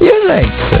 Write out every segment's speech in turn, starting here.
you're right sir।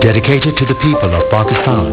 Dedicated to the people of Pakistan,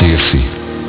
TFC,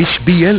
HBL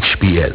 HBL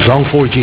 Strong 4G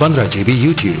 15 GB YouTube,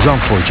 Strong 4G।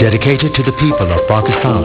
Dedicated to the people of Pakistan,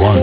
one।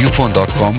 ufone.com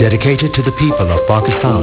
Dedicated to the people of Pakistan,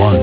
one.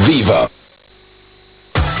Viva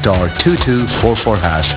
*2244#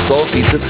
100%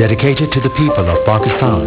Dedicated to the people of Pakistan,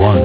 one.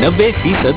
90%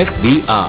FBR।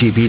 GB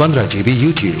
15 GB YouTube,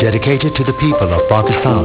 Dedicated to the people of Pakistan,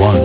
one.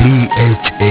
DHA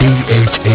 DHA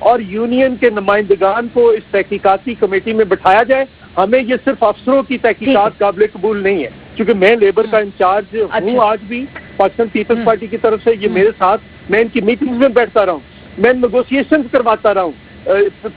اور union کے نمائندگان کو اس تحقیقاتی committee میں بٹھایا جائے. ہمیں یہ صرف افسروں کی تحقیقات قابل قبول نہیں ہے, کیونکہ میں لیبر کا انچارج ہوں آج بھی پاکستان پیپلز پارٹی کی طرف سے. یہ میرے ساتھ, میں ان کی میٹنگز میں بیٹھتا رہا ہوں, میں نیگوسیشن کرواتا رہا ہوں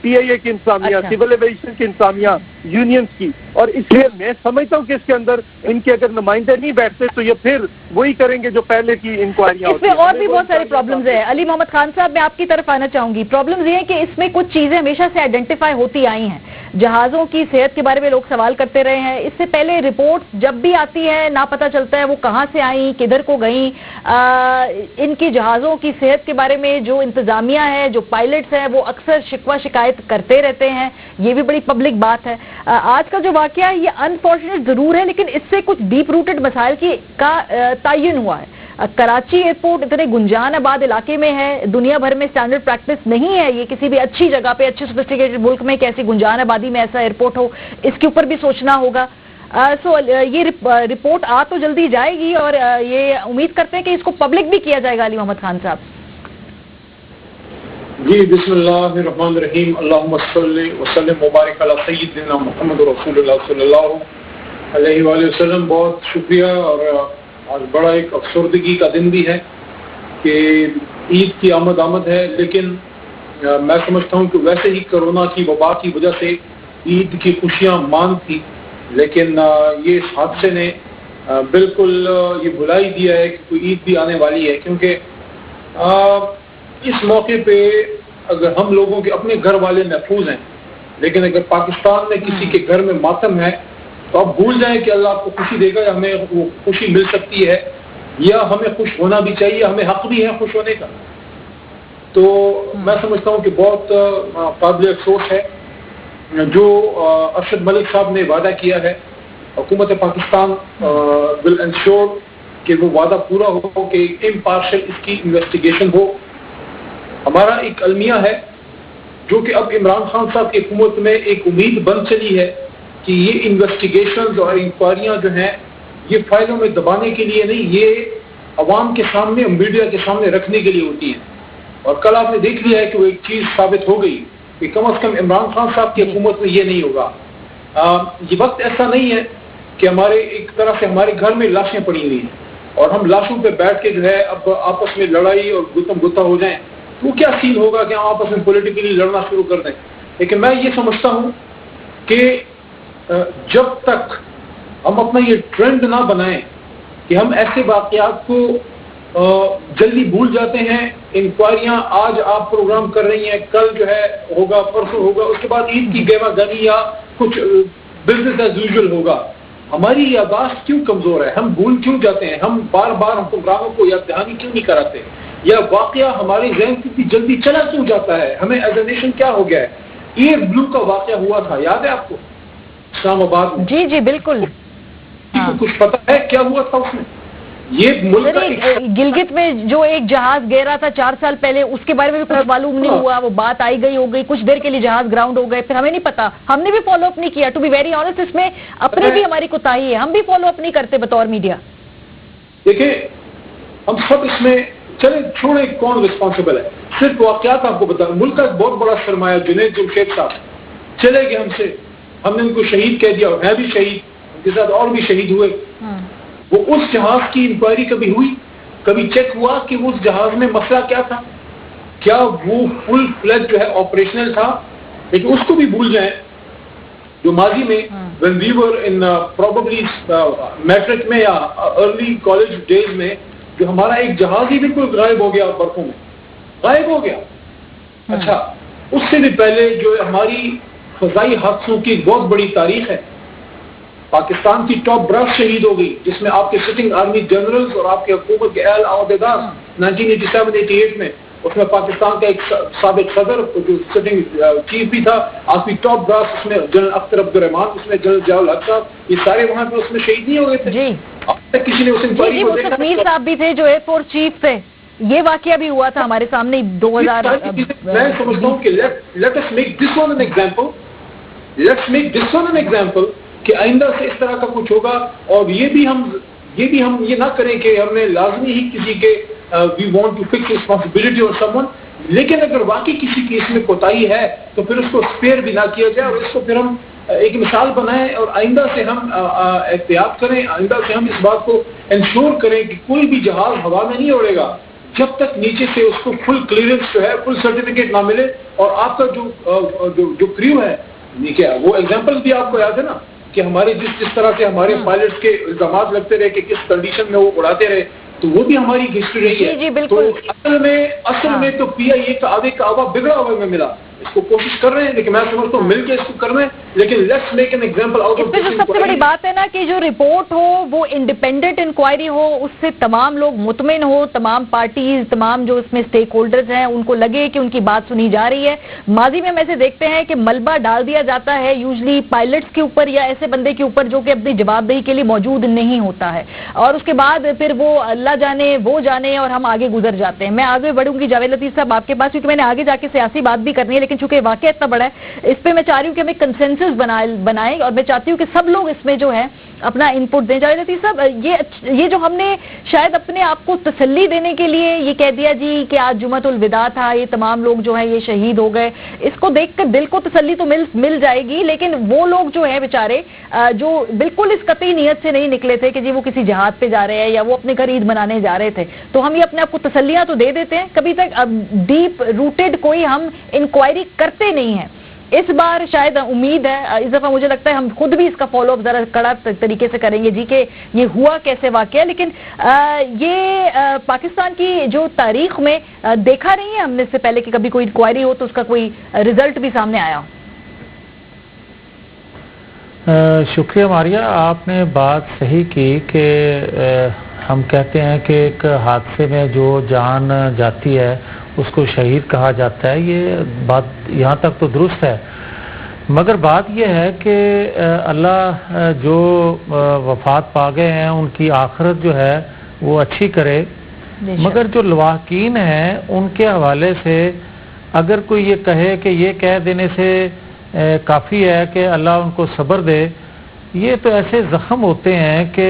پی آئی اے کی انتظامیہ, سول ایویشن کی انتظامیہ, یونینز کی, اور اس لیے میں سمجھتا ہوں کہ اس کے اندر ان کے اگر نمائندے نہیں بیٹھتے تو یہ پھر وہی کریں گے جو پہلے کی انکوائریاں ہوتی ہیں. اس میں اور بھی بہت ساری پرابلمز ہیں. علی محمد خان صاحب, میں آپ کی طرف آنا چاہوں گی. پرابلمز یہ ہیں کہ اس میں کچھ چیزیں ہمیشہ سے آئیڈینٹیفائی ہوتی آئی ہیں. جہازوں کی صحت کے بارے میں لوگ سوال کرتے رہے ہیں. اس سے پہلے رپورٹ جب بھی آتی ہے نہ پتہ چلتا ہے وہ کہاں سے آئیں, کدھر کو گئیں. ان کی جہازوں کی صحت کے بارے میں جو انتظامیہ ہے, جو پائلٹس ہیں, وہ اکثر شکوہ شکایت کرتے رہتے ہیں. یہ بھی بڑی پبلک بات ہے. آج کا جو واقعہ ہے یہ انفارچونیٹ ضرور ہے, لیکن اس سے کچھ ڈیپ روٹڈ مسائل کا تعین ہوا ہے. کراچی ایئرپورٹ اتنے گنجان آباد علاقے میں ہے, دنیا بھر میں اسٹینڈرڈ پریکٹس نہیں ہے یہ کسی بھی اچھی جگہ پہ, اچھے سوفسٹیکیٹڈ ملک میں کیسی گنجان آبادی میں ایسا ایئرپورٹ ہو, اس کے اوپر بھی سوچنا ہوگا. سو یہ رپورٹ آ تو جلدی جائے گی اور یہ امید کرتے ہیں کہ اس کو پبلک بھی کیا جائے گا. علی محمد خان صاحب جی, بسم اللہ الرحمن الرحیم. اللہم صلی وسلم مبارک علی سیدنا محمد رسول اللہ صلی اللہ علیہ وآلہ وسلم. بہت شکریہ. اور آج بڑا ایک افسردگی کا دن بھی ہے کہ عید کی آمد ہے, لیکن میں سمجھتا ہوں کہ ویسے ہی کرونا کی وبا کی وجہ سے عید کی خوشیاں مان تھی, لیکن یہ اس حادثے نے بالکل یہ بھلا ہی دیا ہے کہ کوئی عید بھی آنے والی ہے. کیونکہ اس موقع پہ اگر ہم لوگوں کے اپنے گھر والے محفوظ ہیں, لیکن اگر پاکستان میں کسی کے گھر میں ماتم ہے تو آپ بھول جائیں کہ اللہ آپ کو خوشی دے گا, یا ہمیں وہ خوشی مل سکتی ہے, یا ہمیں خوش ہونا بھی چاہیے, ہمیں حق بھی ہے خوش ہونے کا. تو میں سمجھتا ہوں کہ بہت قابل افسوس ہے جو ارشد ملک صاحب نے وعدہ کیا ہے. حکومت پاکستان ول انشور کہ وہ وعدہ پورا ہو کہ امپارشل اس کی انویسٹیگیشن ہو. ہمارا ایک المیہ ہے جو کہ اب عمران خان صاحب کی حکومت میں ایک امید بن چلی ہے کہ یہ انویسٹیگیشنز اور انکوائریاں جو ہیں یہ فائلوں میں دبانے کے لیے نہیں, یہ عوام کے سامنے, میڈیا کے سامنے رکھنے کے لیے ہوتی ہیں. اور کل آپ نے دیکھ لیا ہے کہ وہ ایک چیز ثابت ہو گئی کہ کم از کم عمران خان صاحب کی حکومت میں یہ نہیں ہوگا. یہ وقت ایسا نہیں ہے کہ ہمارے ایک طرح سے ہمارے گھر میں لاشیں پڑی ہوئی ہیں اور ہم لاشوں پہ بیٹھ کے جو ہے اب آپس میں لڑائی اور گتم گتا ہو جائیں. تو کیا سین ہوگا کہ ہم آپس میں پولیٹیکلی لڑنا شروع کر دیں. لیکن میں یہ سمجھتا ہوں کہ جب تک ہم اپنا یہ ٹرینڈ نہ بنائیں کہ ہم ایسے واقعات کو جلدی بھول جاتے ہیں, انکوائریاں آج آپ پروگرام کر رہی ہیں, کل جو ہے ہوگا, پرسوں ہوگا, اس کے بعد عید کی گہوا گانی یا کچھ بزنس ایز یوزول ہوگا. ہماری یادداشت کیوں کمزور ہے, ہم بھول کیوں جاتے ہیں, ہم بار بار حکمرانوں کو یاد دہانی کیوں نہیں کراتے, یا واقعہ ہمارے ذہن سے اتنی جلدی چلا کیوں جاتا ہے, ہمیں ایز اے نیشن کیا ہو گیا ہے. ایئر بلو کا واقعہ ہوا تھا, یاد ہے آپ کو, اسلام آباد میں؟ جی بالکل. کچھ پتا ہے کیا ہوا تھا اس میں؟ یہ ملک گلگت میں جو ایک جہاز گہرا تھا 4 سال پہلے, اس کے بارے میں بھی کچھ معلوم نہیں ہوا, وہ بات آئی گئی ہو گئی, کچھ دیر کے لیے جہاز گراؤنڈ ہو گئے, پھر ہمیں نہیں پتا, ہم نے بھی فالو اپ نہیں کیا. ٹو بی ویری آنیسٹ اس میں اپنی بھی ہماری کوتاہی ہے, ہم بھی فالو اپ نہیں کرتے بطور میڈیا. دیکھیں ہم سب اس میں چلے چھوڑے کون رسپانسبل ہے, صرف واقعات آپ کو بتا. ملک کا ایک بہت بڑا سرمایہ جنید جمشید صاحب چلے گئے ہم سے, ہم نے ان کو شہید کہہ دیا, اور ہے بھی شہید, ان کے ساتھ اور بھی شہید ہوئے. وہ اس جہاز کی انکوائری کبھی ہوئی, کبھی چیک ہوا کہ اس جہاز میں مسئلہ کیا تھا, کیا وہ فل فلیج جو ہے آپریشنل تھا؟ لیکن اس کو بھی بھول جائیں جو ماضی میں when we were in probably matric میں یا ارلی کالج ڈیز میں جو ہمارا ایک جہاز ہی بالکل غائب ہو گیا, برفوں میں غائب ہو گیا. اچھا, اس سے بھی پہلے جو ہماری فضائی حادثوں کی بہت بڑی تاریخ ہے, پاکستان کی ٹاپ براس شہید ہو گئی, جس میں آپ کے سٹنگ آرمی جنرلز اور آپ کے حکومت کے اہل عہدیدار 1987-88 میں, اس میں پاکستان کا ایک سابق صدر جو سٹنگ چیف بھی تھا, آپ کی ٹاپ براس, اس میں جنرل اختر عبد الرحمان, اس میں جنرل ضیاء الحق صاحب, یہ سارے وہاں پہ اس میں شہید نہیں ہو گئے تھے. جی کسی نے اس انکوائری کو دیکھا. میر صاحب بھی تھے جو ایئر فورس چیف تھے, یہ واقعہ بھی ہوا تھا ہمارے سامنے 2000. میں سمجھتا ہوں کہ let us make this one an example, let's make this one an example کہ آئندہ سے اس طرح کا کچھ ہوگا. اور یہ بھی ہم یہ نہ کریں کہ ہم نے لازمی ہی کسی کے we want to fix responsibility اور سم ون, لیکن اگر واقعی کسی کی اس میں کوتاہی ہے تو پھر اس کو اسپیئر بھی نہ کیا جائے، اور اس کو پھر ہم ایک مثال بنائیں اور آئندہ سے ہم احتیاط کریں، آئندہ سے ہم اس بات کو انشور کریں کہ کوئی بھی جہاز ہوا میں نہیں اڑے گا جب تک نیچے سے اس کو فل کلیئرنس جو ہے، فل سرٹیفکیٹ نہ ملے. اور آپ کا جو کریو ہے، کیا وہ ایگزامپل بھی آپ کو یاد ہے نا کہ ہمارے جس طرح سے ہمارے پائلٹس کے الزامات لگتے رہے کہ کس کنڈیشن میں وہ اڑاتے رہے، تو وہ بھی ہماری ہسٹری رہی ہے. جی بالکل. تو اصل میں تو پی آئی اے کا آگے کا آوا بگڑا ہوا میں ملا. اس کو کوشش کر رہے ہیں، لیکن میں سمجھتا ہوں مل کے اس کو کر رہے ہیں، لیکن let's make an example out of. سب سے بڑی بات ہے نا کہ جو رپورٹ ہو وہ انڈیپینڈنٹ انکوائری ہو، اس سے تمام لوگ مطمئن ہو، تمام پارٹیز، تمام جو اس میں اسٹیک ہولڈرز ہیں ان کو لگے کہ ان کی بات سنی جا رہی ہے. ماضی میں ہم ایسے دیکھتے ہیں کہ ملبہ ڈال دیا جاتا ہے یوزلی پائلٹس کے اوپر یا ایسے بندے کے اوپر جو کہ اپنی جواب دہی کے لیے موجود نہیں ہوتا ہے، اور اس کے بعد پھر وہ اللہ جانے وہ جانے اور ہم آگے گزر جاتے ہیں. میں آگے بڑھوں گی جاوید لطیف صاحب آپ کے پاس، کیونکہ میں نے آگے جا کے سیاسی بات بھی کرنی ہے، لیکن چونکہ واقعہ اتنا بڑا ہے اس پہ میں چاہ رہی ہوں کہ ہم ایک کنسنسس بنائیں، اور میں چاہتی ہوں کہ سب لوگ اس میں جو ہے اپنا انپٹ دیں. جاوید لطیف صاحب، یہ جو ہم نے شاید اپنے آپ کو تسلی دینے کے لیے یہ کہہ دیا جی کہ آج جمعۃ الوداع تھا، یہ تمام لوگ جو ہیں یہ شہید ہو گئے، اس کو دیکھ کر دل کو تسلی تو مل جائے گی، لیکن وہ لوگ جو ہیں بیچارے جو بالکل اس قطعی نیت سے نہیں نکلے تھے کہ جی وہ کسی جہاد پہ جا رہے ہیں یا وہ اپنے گھر عید منانے جا رہے تھے، تو ہم یہ اپنے آپ کو تسلیاں تو دے دیتے ہیں، کبھی تک ڈیپ روٹیڈ کوئی ہم انکوائری کرتے نہیں ہیں. اس بار شاید امید ہے، اس دفعہ مجھے لگتا ہے ہم خود بھی اس کا فالو اپ ذرا کڑا طریقے سے کریں گے جی کہ یہ ہوا کیسے واقعہ. لیکن یہ پاکستان کی جو تاریخ میں دیکھا نہیں ہے ہم نے اس سے پہلے کہ کبھی کوئی انکوائری ہو تو اس کا کوئی رزلٹ بھی سامنے آیا ہو. شکریہ ماریہ، آپ نے بات صحیح کی کہ ہم کہتے ہیں کہ ایک حادثے میں جو جان جاتی ہے اس کو شہید کہا جاتا ہے، یہ بات یہاں تک تو درست ہے، مگر بات یہ ہے کہ اللہ جو وفات پا گئے ہیں ان کی آخرت جو ہے وہ اچھی کرے، مگر جو لواحقین ہیں ان کے حوالے سے اگر کوئی یہ کہے کہ یہ کہہ دینے سے کافی ہے کہ اللہ ان کو صبر دے، یہ تو ایسے زخم ہوتے ہیں کہ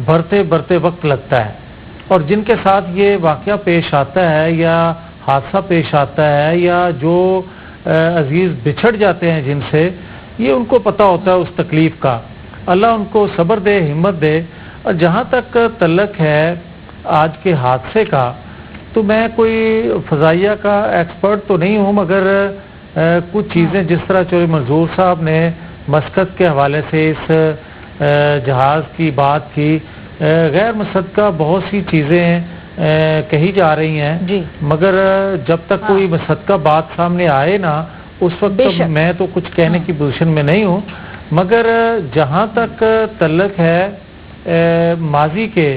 بھرتے بھرتے وقت لگتا ہے. اور جن کے ساتھ یہ واقعہ پیش آتا ہے یا حادثہ پیش آتا ہے یا جو عزیز بچھڑ جاتے ہیں جن سے، یہ ان کو پتہ ہوتا ہے اس تکلیف کا. اللہ ان کو صبر دے، ہمت دے. اور جہاں تک تعلق ہے آج کے حادثے کا، تو میں کوئی فضائیہ کا ایکسپرٹ تو نہیں ہوں، مگر کچھ چیزیں جس طرح چوہدری منظور صاحب نے مسقط کے حوالے سے اس جہاز کی بات کی، غیر مصدقہ بہت سی چیزیں کہی جا رہی ہیں جی، مگر جب تک کوئی مصدقہ بات سامنے آئے نا اس وقت میں تو کچھ کہنے کی پوزیشن میں نہیں ہوں. مگر جہاں تک تعلق ہے ماضی کے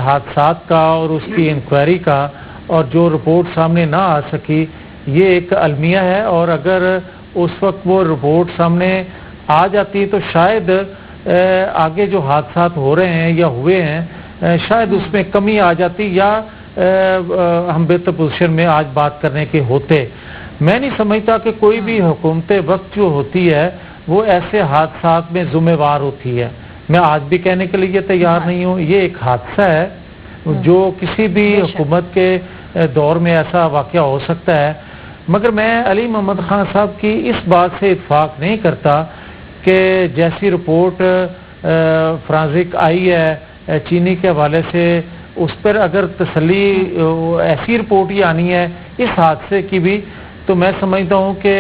حادثات کا اور اس کی انکوائری کا اور جو رپورٹ سامنے نہ آ سکی، یہ ایک المیہ ہے. اور اگر اس وقت وہ رپورٹ سامنے آ جاتی تو شاید آگے جو حادثات ہو رہے ہیں یا ہوئے ہیں شاید اس میں کمی آ جاتی یا ہم بہتر پوزیشن میں آج بات کرنے کے ہوتے. میں نہیں سمجھتا کہ کوئی بھی حکومت وقت جو ہوتی ہے وہ ایسے حادثات میں ذمہ وار ہوتی ہے. میں آج بھی کہنے کے لیے تیار نہیں ہوں، یہ ایک حادثہ ہے جو کسی بھی حکومت کے دور میں ایسا واقعہ ہو سکتا ہے. مگر میں علی محمد خان صاحب کی اس بات سے اتفاق نہیں کرتا کہ جیسی رپورٹ فرانزک آئی ہے چینی کے حوالے سے، اس پر اگر تسلی ایسی رپورٹ ہی آنی ہے اس حادثے کی بھی، تو میں سمجھتا ہوں کہ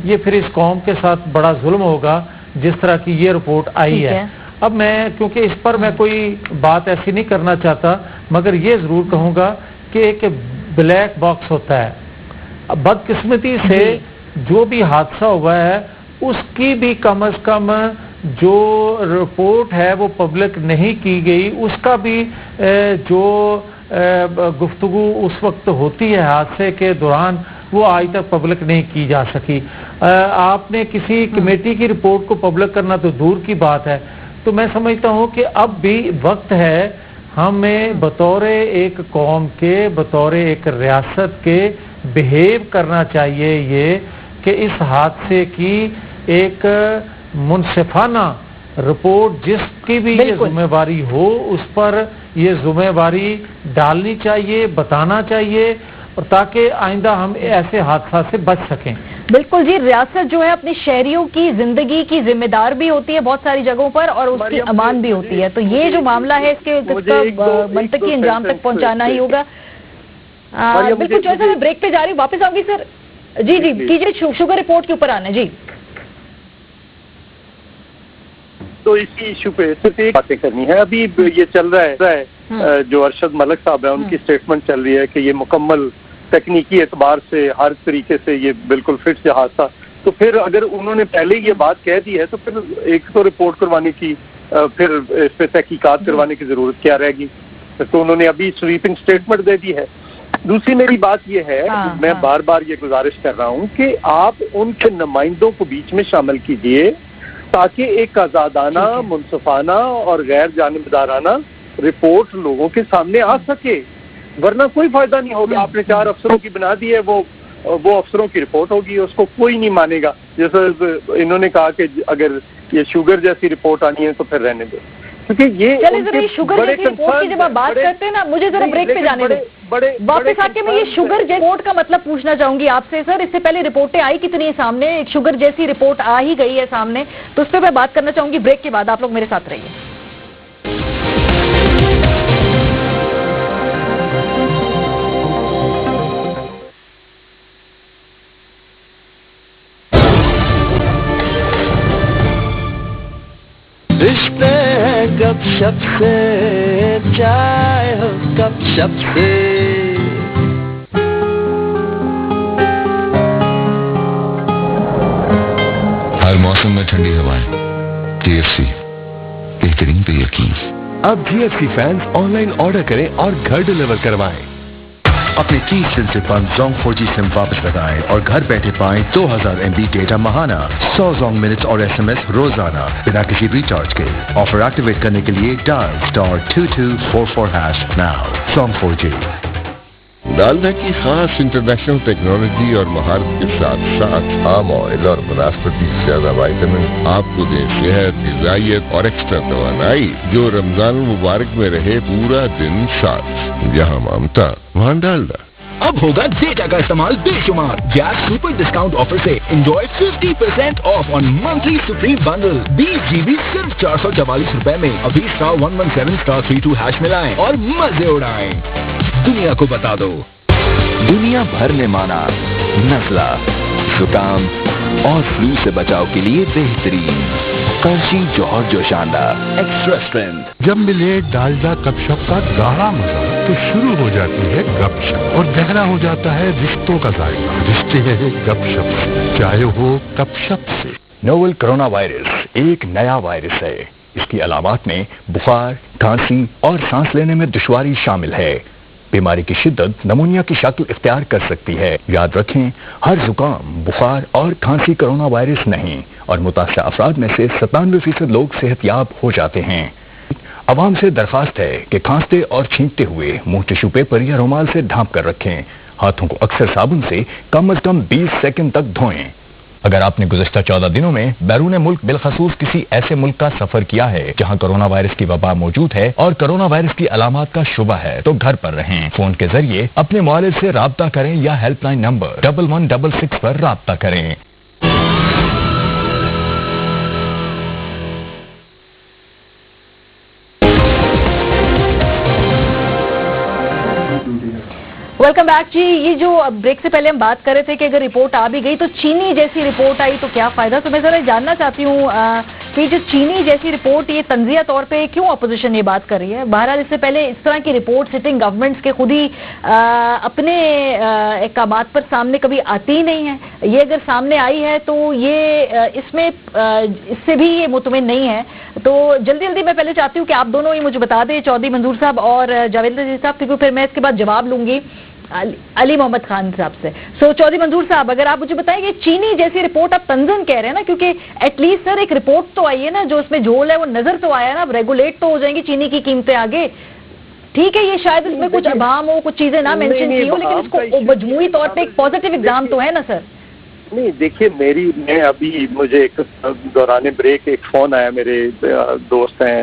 یہ پھر اس قوم کے ساتھ بڑا ظلم ہوگا جس طرح کی یہ رپورٹ آئی ہے. اب میں کیونکہ اس پر میں کوئی بات ایسی نہیں کرنا چاہتا، مگر یہ ضرور کہوں گا کہ ایک بلیک باکس ہوتا ہے. بدقسمتی سے جو بھی حادثہ ہوا ہے اس کی بھی کم از کم جو رپورٹ ہے وہ پبلک نہیں کی گئی، اس کا بھی جو گفتگو اس وقت ہوتی ہے حادثے کے دوران وہ آج تک پبلک نہیں کی جا سکی. آپ نے کسی کمیٹی کی رپورٹ کو پبلک کرنا تو دور کی بات ہے. تو میں سمجھتا ہوں کہ اب بھی وقت ہے ہمیں بطور ایک قوم کے، بطور ایک ریاست کے بہیو کرنا چاہیے، یہ کہ اس حادثے کی ایک منصفانہ رپورٹ جس کی بھی یہ ذمہ داری ہو اس پر یہ ذمہ داری ڈالنی چاہیے، بتانا چاہیے. اور تاکہ آئندہ ہم ایسے حادثات سے بچ سکیں. بالکل جی، ریاست جو ہے اپنی شہریوں کی زندگی کی ذمہ دار بھی ہوتی ہے بہت ساری جگہوں پر اور اس کی امان بھی ہوتی ہے. تو یہ جو معاملہ ہے اس کا منطقی انجام تک پہنچانا ہی ہوگا. بالکل جو ہے میں بریک پہ جا رہی ہوں، واپس آؤں گی سر. جی جی کیجیے، شوگر رپورٹ کے اوپر آنا. جی تو اسی ایشو پہ صرف ایک باتیں کرنی ہے. ابھی یہ چل رہا ہے جو ارشد ملک صاحب ہے ان کی اسٹیٹمنٹ چل رہی ہے کہ یہ مکمل تکنیکی اعتبار سے ہر طریقے سے یہ بالکل فٹ سے حادثہ. تو پھر اگر انہوں نے پہلے یہ بات کہہ دی ہے تو پھر ایک تو رپورٹ کروانے کی، پھر اس پہ تحقیقات کروانے کی ضرورت کیا رہے گی؟ تو انہوں نے ابھی سویپنگ اسٹیٹمنٹ دے دی ہے. دوسری میری بات یہ ہے، میں بار بار یہ گزارش کر رہا ہوں کہ آپ ان کے نمائندوں کو بیچ میں شامل کیجیے تاکہ ایک آزادانہ، منصفانہ اور غیر جانبدارانہ رپورٹ لوگوں کے سامنے آ سکے. ورنہ کوئی فائدہ نہیں ہوگا. آپ نے 4 افسروں کی بنا دی ہے، وہ افسروں کی رپورٹ ہوگی، اس کو کوئی نہیں مانے گا. جیسے انہوں نے کہا کہ اگر یہ شوگر جیسی رپورٹ آنی ہے تو پھر رہنے دو، کیونکہ یہ شوگر جیسی رپورٹ کی جب آپ بات کرتے ہیں نا، مجھے ذرا بریک پہ جانے دیں. واپس آ کے میں یہ شوگر جیسی رپورٹ کا مطلب پوچھنا چاہوں گی آپ سے سر. اس سے پہلے رپورٹیں آئی کتنی ہیں سامنے؟ ایک شوگر جیسی رپورٹ آ ہی گئی ہے سامنے، تو اس پہ میں بات کرنا چاہوں گی. بریک کے بعد آپ لوگ میرے ساتھ رہیے. رشتے ہیں گپ شپ سے، چائے ہو گپ شپ سے. ہر موسم میں ٹھنڈی ہوائیں. TFC بہترین پہ یقین. اب GFC fans on line order کریں اور گھر ڈلیور کروائیں. اپنے 30 دن سے بند زونگ 4G سم واپس لگائیں اور گھر بیٹھے پائیں 2000 MB ڈیٹا ماہانہ، 100 زونگ منٹس اور SMS روزانہ بنا کسی ریچارج کے. آفر ایکٹیویٹ کرنے کے لیے dial *2244# now. Zong 4G. Dalda کی خاص انٹرنیشنل ٹیکنالوجی اور مہارت کے ساتھ ساتھ پام آئل اور بناسپتی سے زیادہ وائٹامن آپ کو دیں صحت، غذائیت اور ایکسٹرا توانائی جو رمضان المبارک میں رہے پورا دن ساتھ. جہاں ممتا وہاں ڈالڈا. اب ہوگا ڈیٹا کا استعمال بے شمار. گیس سپر ڈسکاؤنٹ آفر سے enjoy 50% of on monthly supreme bundle. 20 GB صرف 444 روپے میں. ابھی *117*32# ملائیں اور مزے اڑائیں. دنیا کو بتا دو. دنیا بھر نے مانا نزلہ، زکام اور فلو سے بچاؤ کے لیے بہترین کرشی جوہر جوشاندہ ایکسٹرا اسٹرینتھ. جب ملے ڈالڈا گپ شپ کا گاڑا مزہ تو شروع ہو جاتی ہے گپ شپ اور گہرا ہو جاتا ہے رشتوں کا ذائقہ. رشتے ہیں گپ شپ سے، چاہے ہو گپ شپ سے. نوول کرونا وائرس ایک نیا وائرس ہے. اس کی علامات میں بخار، کھانسی اور سانس لینے میں دشواری شامل ہے. بیماری کی شدت نمونیا کی شکل اختیار کر سکتی ہے. یاد رکھیں، ہر زکام، بخار اور کھانسی کرونا وائرس نہیں اور متاثرہ افراد میں سے 97% لوگ صحت یاب ہو جاتے ہیں. عوام سے درخواست ہے کہ کھانستے اور چھینکتے ہوئے منہ ٹشو پیپر یا رومال سے ڈھانپ کر رکھیں. ہاتھوں کو اکثر صابن سے کم از کم 20 سیکنڈ تک دھوئیں. اگر آپ نے گزشتہ 14 دنوں میں بیرون ملک بالخصوص کسی ایسے ملک کا سفر کیا ہے جہاں کرونا وائرس کی وبا موجود ہے اور کرونا وائرس کی علامات کا شبہ ہے تو گھر پر رہیں. فون کے ذریعے اپنے معالج سے رابطہ کریں یا ہیلپ لائن نمبر 1166 پر رابطہ کریں. ویلکم بیک جی. یہ جو بریک سے پہلے ہم بات کر رہے تھے کہ اگر رپورٹ آ بھی گئی تو چینی جیسی رپورٹ آئی تو کیا فائدہ. تو میں ذرا جاننا چاہتی ہوں کہ جو چینی جیسی رپورٹ یہ تنزیہ طور پہ کیوں اپوزیشن یہ بات کر رہی ہے. بہرحال اس سے پہلے اس طرح کی رپورٹ سٹنگ گورنمنٹس کے خود ہی اپنے احکامات پر سامنے کبھی آتی ہی نہیں ہے. یہ اگر سامنے آئی ہے تو یہ اس سے بھی یہ مطمئن نہیں ہے. تو جلدی میں پہلے چاہتی ہوں کہ آپ دونوں یہ مجھے بتا دیں، چودھری منظور صاحب اور جاوید عزیز صاحب، کیونکہ پھر میں اس کے بعد جواب لوں گی علی محمد خان صاحب سے. چودھری منظور صاحب، اگر آپ مجھے بتائیں کہ چینی جیسی رپورٹ آپ تنزن کہہ رہے ہیں نا، کیونکہ ایٹ لیسٹ سر ایک رپورٹ تو آئی ہے نا، جو اس میں جھول ہے وہ نظر تو آیا نا. اب ریگولیٹ تو ہو جائیں گی چینی کی قیمتیں آگے. ٹھیک ہے، یہ شاید اس میں کچھ ابہام ہو، کچھ چیزیں نہ مینشن کی ہو، لیکن اس کو مجموعی طور پہ ایک پازیٹیو ایگزام تو ہے نا سر. نہیں دیکھیے، مجھے ایک دوران بریک ایک فون آیا، میرے دوست ہیں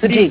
3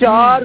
4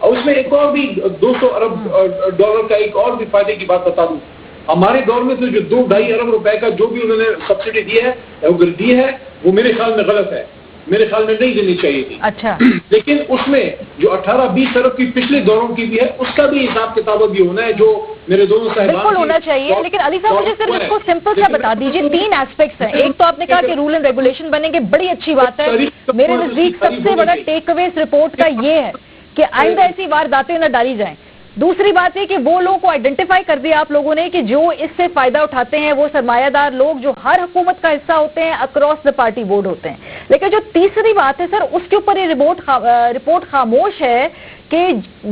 اور اس میں ایک اور بھی 200 ارب ڈالر کا ایک اور بھی فائدے کی بات بتا دوں. ہمارے دور میں تو جو 2-2.5 ارب روپے کا جو بھی انہوں نے سبسڈی دی ہے اگر دی ہے وہ میرے خیال میں غلط ہے, میرے خیال میں نہیں دینی چاہیے تھی. اچھا. لیکن اس میں جو 18-20 ارب کی پچھلے دوروں کی بھی ہے اس کا بھی حساب کتاب بھی ہونا ہے جو میرے دونوں صاحبان بالکل ہونا چاہیے. لیکن علی صاحب مجھے صرف اس کو سمپل سا بتا دیجیے, 3 ایسپیکٹس ہیں. ایک تو آپ نے کہا کہ رول اینڈ ریگولیشن بنے گے, بڑی اچھی بات ہے. میرے نزدیک سب سے بڑا ٹیک اوے اس رپورٹ کا یہ ہے کہ آئندہ ایسی وارداتیں نہ ڈالی جائیں. دوسری بات یہ کہ وہ لوگوں کو آئیڈینٹیفائی کر دیا آپ لوگوں نے کہ جو اس سے فائدہ اٹھاتے ہیں وہ سرمایہ دار لوگ جو ہر حکومت کا حصہ ہوتے ہیں, اکراس دا پارٹی بورڈ ہوتے ہیں. لیکن جو تیسری بات ہے سر, اس کے اوپر یہ رپورٹ خاموش ہے کہ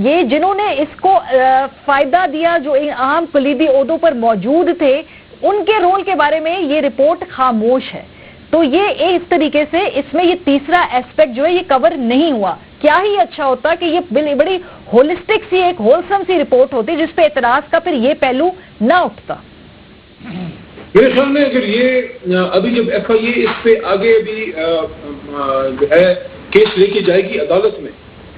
یہ جنہوں نے اس کو فائدہ دیا, جو اہم کلیدی عہدوں پر موجود تھے, ان کے رول کے بارے میں یہ رپورٹ خاموش ہے. تو یہ اس طریقے سے اس میں یہ تیسرا ایسپیکٹ جو ہے یہ کور نہیں ہوا. کیا ہی اچھا ہوتا کہ یہ بڑی ہولسٹک سی ایک ہولسم سی رپورٹ ہوتی جس پہ اعتراض کا پھر یہ پہلو نہ اٹھتا. میرے خیال میں اگر یہ ابھی جب ایف آئی اے اس پہ آگے بھی جو ہے کیس لے کے جائے گی عدالت میں,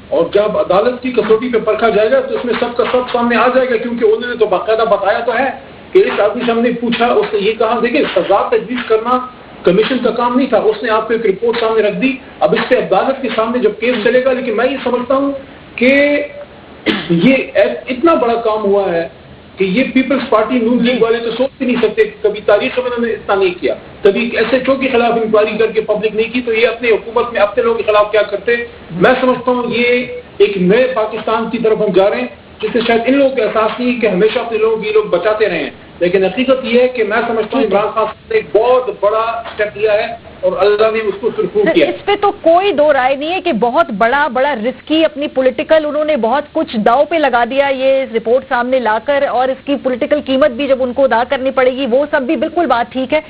اور جب عدالت کی کسوٹی پہ پرکھا جائے گا تو اس میں سب کا سب سامنے آ جائے گا, کیونکہ انہوں نے تو باقاعدہ بتایا تو ہے کہ اس آدمی سے ہم نے پوچھا, اس نے یہ کہا دیکھیں سزا تجویز کرنا کمیشن کا کام نہیں تھا, اس نے آپ کو ایک رپورٹ سامنے رکھ دی. اب اس پہ عدالت کے سامنے جب کیس چلے گا, لیکن میں یہ سمجھتا ہوں کہ یہ اتنا بڑا کام ہوا ہے کہ یہ پیپلز پارٹی نون لیگ والے تو سوچ بھی نہیں سکتے, کبھی تاریخ میں انہوں نے اتنا نہیں کیا, کبھی ایسے چو کے خلاف انکوائری کر کے پبلک نہیں کی, تو یہ اپنے حکومت میں اپنے لوگوں کے خلاف کیا کرتے. میں سمجھتا ہوں یہ ایک نئے پاکستان کی طرف ہم جا رہے ہیں جس سے شاید ان لوگوں کو احساس نہیں کہ ہمیشہ اپنے لوگوں کو یہ لوگ بچاتے رہے ہیں. لیکن حقیقت یہ ہے کہ میں سمجھتا ہوں عمران خان نے ایک بہت بڑا اسٹیپ لیا ہے اور اللہ نے اس کو سرخرو کیا. اس پہ تو کوئی دو رائے نہیں ہے کہ بہت بڑا رسکی اپنی پولیٹیکل انہوں نے بہت کچھ داؤ پہ لگا دیا یہ رپورٹ سامنے لا کر, اور اس کی پولیٹیکل قیمت بھی جب ان کو ادا کرنی پڑے گی وہ سب بھی بالکل بات ٹھیک ہے.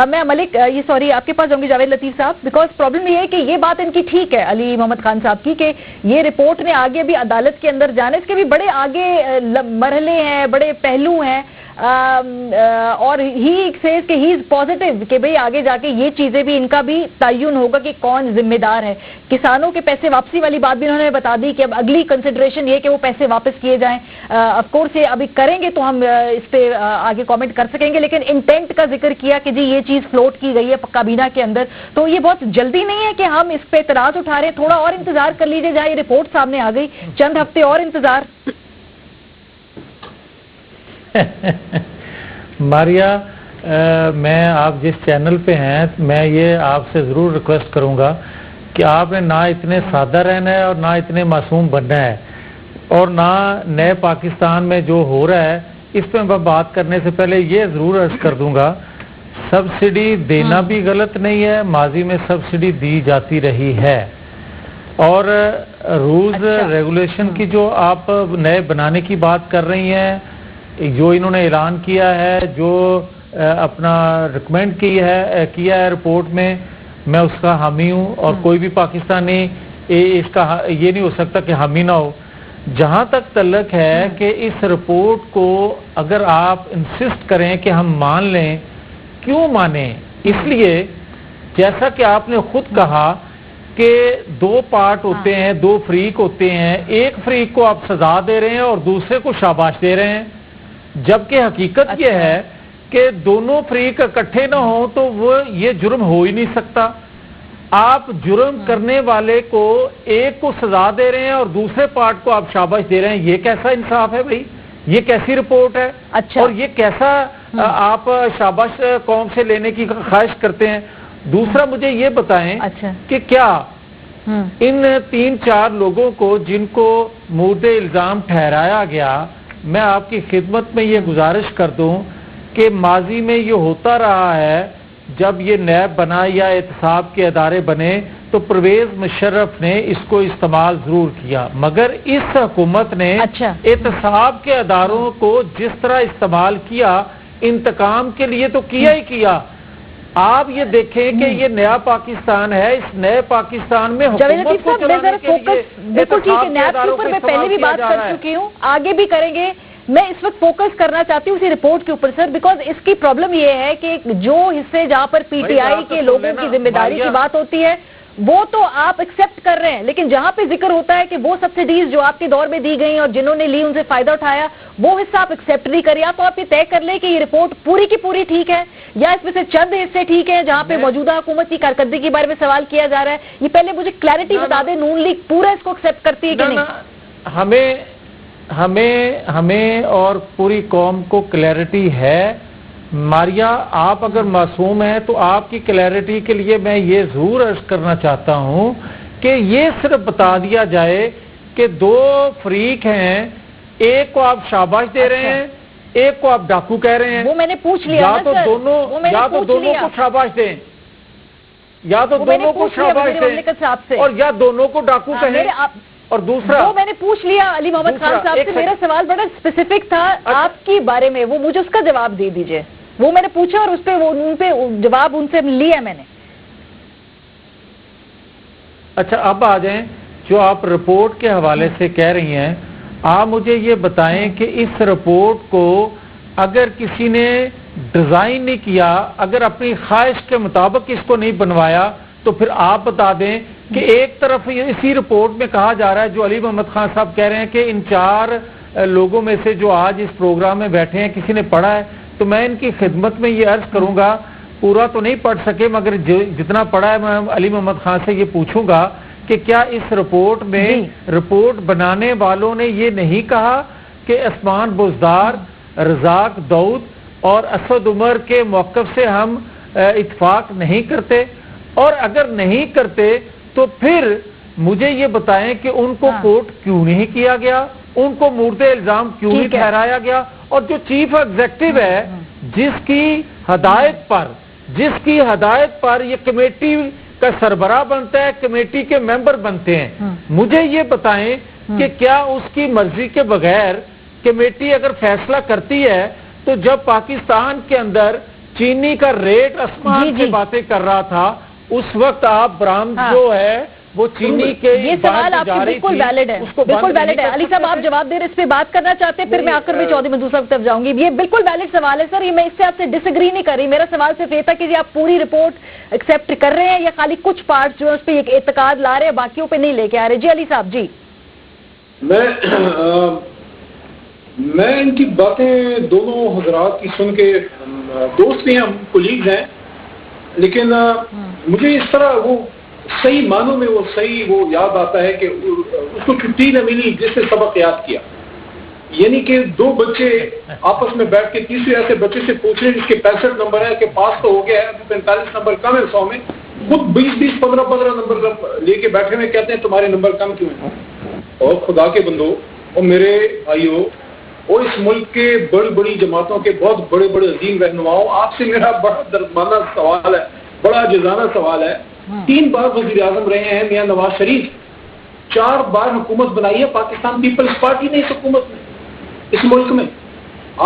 میں ملک یہ سوری آپ کے پاس جاؤں گی جاوید لطیف صاحب, بیکاز پرابلم یہ ہے کہ یہ بات ان کی ٹھیک ہے علی محمد خان صاحب کی کہ یہ رپورٹ نے آگے بھی عدالت کے اندر جانا, اس کے بھی بڑے آگے مرحلے ہیں, بڑے پہلو ہیں, اور ہی سیز کہ ہی از پازیٹیو کہ بھئی آگے جا کے یہ چیزیں بھی ان کا بھی تعین ہوگا کہ کون ذمہ دار ہے. کسانوں کے پیسے واپسی والی بات بھی انہوں نے بتا دی کہ اب اگلی کنسیڈریشن یہ کہ وہ پیسے واپس کیے جائیں. آف کورس یہ ابھی کریں گے تو ہم اس پہ آگے کامنٹ کر سکیں گے, لیکن انٹینٹ کا ذکر کیا کہ جی یہ چیز فلوٹ کی گئی ہے کابینہ کے اندر, تو یہ بہت جلدی نہیں ہے کہ ہم اس پہ اعتراض اٹھا رہے ہیں. تھوڑا اور انتظار کر لیجیے, جہاں یہ رپورٹ سامنے آ گئی, چند ہفتے اور انتظار. ماریا, میں آپ جس چینل پہ ہیں میں یہ آپ سے ضرور ریکویسٹ کروں گا کہ آپ نے نہ اتنے سادہ رہنا ہے اور نہ اتنے معصوم بننا ہے, اور نہ نئے پاکستان میں جو ہو رہا ہے اس پہ میں بات کرنے سے پہلے یہ ضرور عرض کر دوں گا, سبسڈی دینا بھی غلط نہیں ہے, ماضی میں سبسڈی دی جاتی رہی ہے, اور رولز ریگولیشن کی جو آپ نئے بنانے کی بات کر رہی ہیں, جو انہوں نے اعلان کیا ہے, جو اپنا ریکمینڈ کیا ہے رپورٹ میں, میں اس کا حامی ہوں, اور کوئی بھی پاکستانی اس کا یہ نہیں ہو سکتا کہ حامی نہ ہو. جہاں تک تعلق ہے کہ اس رپورٹ کو اگر آپ انسسٹ کریں کہ ہم مان لیں, کیوں مانیں؟ اس لیے جیسا کہ آپ نے خود کہا کہ 2 پارٹ ہوتے ہیں, 2 فریق ہوتے ہیں, ایک فریق کو آپ سزا دے رہے ہیں اور دوسرے کو شاباش دے رہے ہیں, جبکہ حقیقت یہ ہے کہ دونوں فریق اکٹھے نہ ہوں تو وہ یہ جرم ہو ہی نہیں سکتا. آپ جرم کرنے والے کو ایک کو سزا دے رہے ہیں اور دوسرے پارٹ کو آپ شاباش دے رہے ہیں, یہ کیسا انصاف ہے بھائی؟ یہ کیسی رپورٹ ہے؟ اور یہ کیسا آپ شاباش قوم سے لینے کی خواہش کرتے ہیں؟ دوسرا مجھے یہ بتائیں کہ کیا ان 3-4 لوگوں کو جن کو مورد الزام ٹھہرایا گیا, میں آپ کی خدمت میں یہ گزارش کر دوں کہ ماضی میں یہ ہوتا رہا ہے, جب یہ نیب بنا یا احتساب کے ادارے بنے تو پرویز مشرف نے اس کو استعمال ضرور کیا, مگر اس حکومت نے احتساب کے اداروں کو جس طرح استعمال کیا انتقام کے لیے تو کیا ہی کیا. آپ یہ دیکھیں کہ یہ نیا پاکستان ہے, اس نئے پاکستان میں حکومت کو چلانے کے لیے بالکل ٹھیک ہے, نیب کے اوپر میں پہلے بھی بات کر چکی ہوں, آگے بھی کریں گے. میں اس وقت فوکس کرنا چاہتی ہوں اسی رپورٹ کے اوپر سر, بیکاز اس کی پرابلم یہ ہے کہ جو حصے جہاں پر پی ٹی آئی کے لوگوں کی ذمہ داری کی بات ہوتی ہے وہ تو آپ ایکسیپٹ کر رہے ہیں، لیکن جہاں پہ ذکر ہوتا ہے کہ وہ سبسڈیز جو آپ کے دور میں دی گئیں اور جنہوں نے لی ان سے فائدہ اٹھایا، وہ حصہ آپ ایکسیپٹ نہیں کر، یا تو آپ یہ طے کر لیں کہ یہ رپورٹ پوری کی پوری ٹھیک ہے، یا اس میں سے چند حصے ٹھیک ہیں جہاں پہ موجودہ حکومت کی کارکردگی کے بارے میں سوال کیا جا رہا ہے۔ یہ پہلے مجھے کلیئرٹی بتا دیں، نون لیگ پورا اس کو ایکسیپٹ کرتی ہے کہ نہیں؟ ہمیں اور پوری قوم کو کلیئرٹی ہے۔ ماریا، آپ اگر معصوم ہیں تو آپ کی کلیئرٹی کے لیے میں یہ ضرور عرض کرنا چاہتا ہوں کہ یہ صرف بتا دیا جائے کہ دو فریق ہیں، ایک کو آپ شاباش دے رہے ہیں، ایک کو آپ ڈاکو کہہ رہے ہیں۔ وہ میں نے پوچھ لیا، یا تو دونوں کو شاباش دیں، یا تو دونوں کو شاباش دیں، اور یا دونوں کو ڈاکو کہیں۔ اور دوسرا وہ میں نے پوچھ لیا علی محمد خان صاحب سے، میرا سوال بڑا اسپیسیفک تھا آپ کے بارے میں، وہ مجھے اس کا جواب دے دیجئے۔ وہ میں نے پوچھا اور اس پہ ان پہ جواب ان سے لیا میں نے۔ اچھا، اب آ جائیں جو آپ رپورٹ کے حوالے سے کہہ رہی ہیں، آپ مجھے یہ بتائیں کہ اس رپورٹ کو اگر کسی نے ڈیزائن نہیں کیا، اگر اپنی خواہش کے مطابق اس کو نہیں بنوایا، تو پھر آپ بتا دیں کہ ایک طرف اسی رپورٹ میں کہا جا رہا ہے، جو علی محمد خان صاحب کہہ رہے ہیں کہ ان 4 لوگوں میں سے جو آج اس پروگرام میں بیٹھے ہیں کسی نے پڑھا ہے، تو میں ان کی خدمت میں یہ عرض کروں گا، پورا تو نہیں پڑھ سکے مگر جتنا پڑھا ہے میں علی محمد خان سے یہ پوچھوں گا کہ کیا اس رپورٹ میں رپورٹ بنانے والوں نے یہ نہیں کہا کہ عثمان بزدار، رزاق داؤد اور اسد عمر کے موقف سے ہم اتفاق نہیں کرتے؟ اور اگر نہیں کرتے تو پھر مجھے یہ بتائیں کہ ان کو کوٹ کیوں نہیں کیا گیا، ان کو مورد الزام کیوں نہیں ٹھہرایا گیا؟ اور جو چیف ایگزیکٹو ہے جس کی ہدایت پر یہ کمیٹی کا سربراہ بنتا ہے، کمیٹی کے ممبر بنتے ہیں، مجھے یہ بتائیں کہ کیا اس کی مرضی کے بغیر کمیٹی اگر فیصلہ کرتی ہے، تو جب پاکستان کے اندر چینی کا ریٹ آسمان سے باتیں کر رہا تھا، اس وقت آپ برآمد جو ہے وہ چینی کے یہ سوال آپ کی بالکل ویلڈ ہے، بالکل ویلڈ ہے۔ علی صاحب آپ جواب دے رہے، اس پہ بات کرنا چاہتے ہیں، پھر میں آخر میں چودھری منظور صاحب کی طرف جاؤں گی۔ یہ بالکل ویلڈ سوال ہے سر، یہ میں اس سے آپ سے ڈس ایگری نہیں کر رہی، میرا سوال صرف یہ تھا کہ آپ پوری رپورٹ ایکسیپٹ کر رہے ہیں یا خالی کچھ پارٹ جو ہے اس پہ ایک اعتقاد لا رہے ہیں، باقیوں پہ نہیں لے کے آ رہے؟ جی علی صاحب جی۔ میں ان کی باتیں دونوں حضرات کی سن کے، دوست بھی ہیں، ہم کولیگز ہیں، لیکن مجھے اس طرح وہ صحیح معنوں میں وہ یاد آتا ہے کہ اس کو چھٹی نہ ملی جس نے سبق یاد کیا، یعنی کہ 2 بچے آپس میں بیٹھ کے تیسرے ایسے بچے سے پوچھ رہے جس کے 65 نمبر ہے کہ پاس تو ہو گیا ہے، 45 نمبر کم ہے 100 میں، خود 20 15 نمبر لے کے بیٹھے ہوئے کہتے ہیں تمہارے نمبر کم کیوں ہیں؟ اور خدا کے بندو اور میرے بھائیوں اور اس ملک کے بڑی جماعتوں کے بہت بڑے عظیم رہنماؤں، آپ سے میرا بڑا دردمانہ سوال ہے، بڑا جزانہ سوال ہے۔ 3 بار وزیر اعظم رہے ہیں میاں نواز شریف، 4 بار حکومت بنائی ہے پاکستان پیپلز پارٹی نے اس حکومت میں، اس ملک میں۔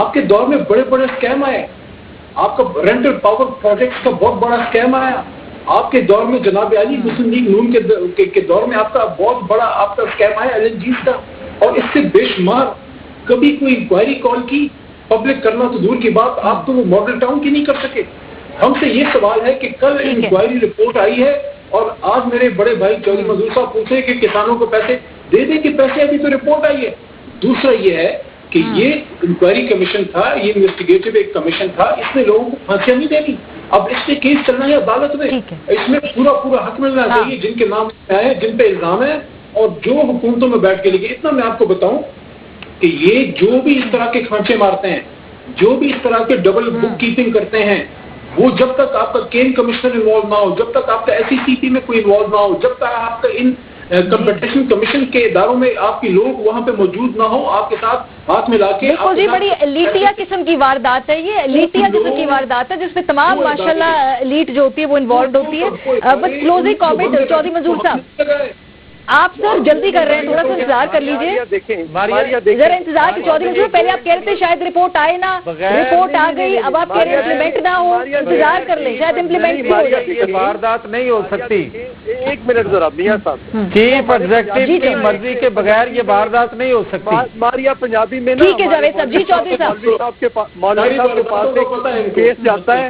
آپ کے دور میں بڑے اسکیم آئے، آپ کا رینٹل پاور پروجیکٹس کا بہت بڑا اسکیم آیا، آپ کے دور میں جناب علی مسلم لیگ نون کے دور میں آپ کا بہت بڑا آپ کا اسکیم آیا LNGs کا، اور اس سے بے شمار کبھی کوئی انکوائری کال کی، پبلک کرنا تو دور کی بات، آپ تو وہ ماڈل ٹاؤن کی نہیں کر سکے۔ ہم سے یہ سوال ہے کہ کل انکوائری رپورٹ آئی ہے اور آج میرے بڑے بھائی چودھری منظور صاحب پوچھے کہ کسانوں کو پیسے دے دیں کہ پیسے، ابھی تو رپورٹ آئی ہے۔ دوسرا یہ ہے کہ یہ انکوائری کمیشن تھا، یہ انویسٹیگیٹو ایک کمیشن تھا، اس نے لوگوں کو پھانسیاں نہیں دینی، اب اس سے کیس چلنا ہے عدالت میں، اس میں پورا حق ملنا چاہیے جن کے نام ہے، جن پہ الزام ہے، اور جو حکومتوں میں بیٹھ کے لگے۔ اتنا میں آپ کو بتاؤں کہ یہ جو بھی اس طرح کے کھانچے مارتے ہیں، جو بھی اس طرح کے ڈبل بک کیپنگ کرتے ہیں، وہ جب تک آپ کا کین کمشنر انوالو نہ ہو، جب تک آپ کا SECP میں کوئی انوالو نہ ہو، جب تک آپ کا ان کمپٹیشن کمیشن کے اداروں میں آپ کی لوگ وہاں پہ موجود نہ ہو، آپ کے ساتھ ہاتھ ملا کے جی بڑی لیٹیا قسم کی واردات ہے، یہ لیٹیا قسم کی واردات ہے جس میں تمام ماشاءاللہ لیٹ جو ہوتی ہے وہ انوالوڈ ہوتی ہے۔ بس کلوزنگ کامنٹ چودھری منظور صاحب، آپ سر جلدی کر رہے ہیں، تھوڑا سا انتظار کر لیجیے ذرا انتظار کی چودھری منظور، پہلے آپ کہہ رہے تھے شاید رپورٹ آئے نا، رپورٹ آ گئی، اب آپ کہہ رہے ہیں امپلیمنٹ نہ ہو، انتظار کر لیں شاید امپلیمنٹ بھی ہو جائے۔ واردات نہیں ہو سکتی، 1 منٹ ذرا میاں صاحب، چیف ایگزیکٹو کی مرضی کے بغیر یہ واردات نہیں ہو سکتی۔ ماریا پنجابی میں ٹھیک ہے جاوید صاحب جی، چودھری صاحب مولوی صاحب کے پاس ایک کیس جاتا ہے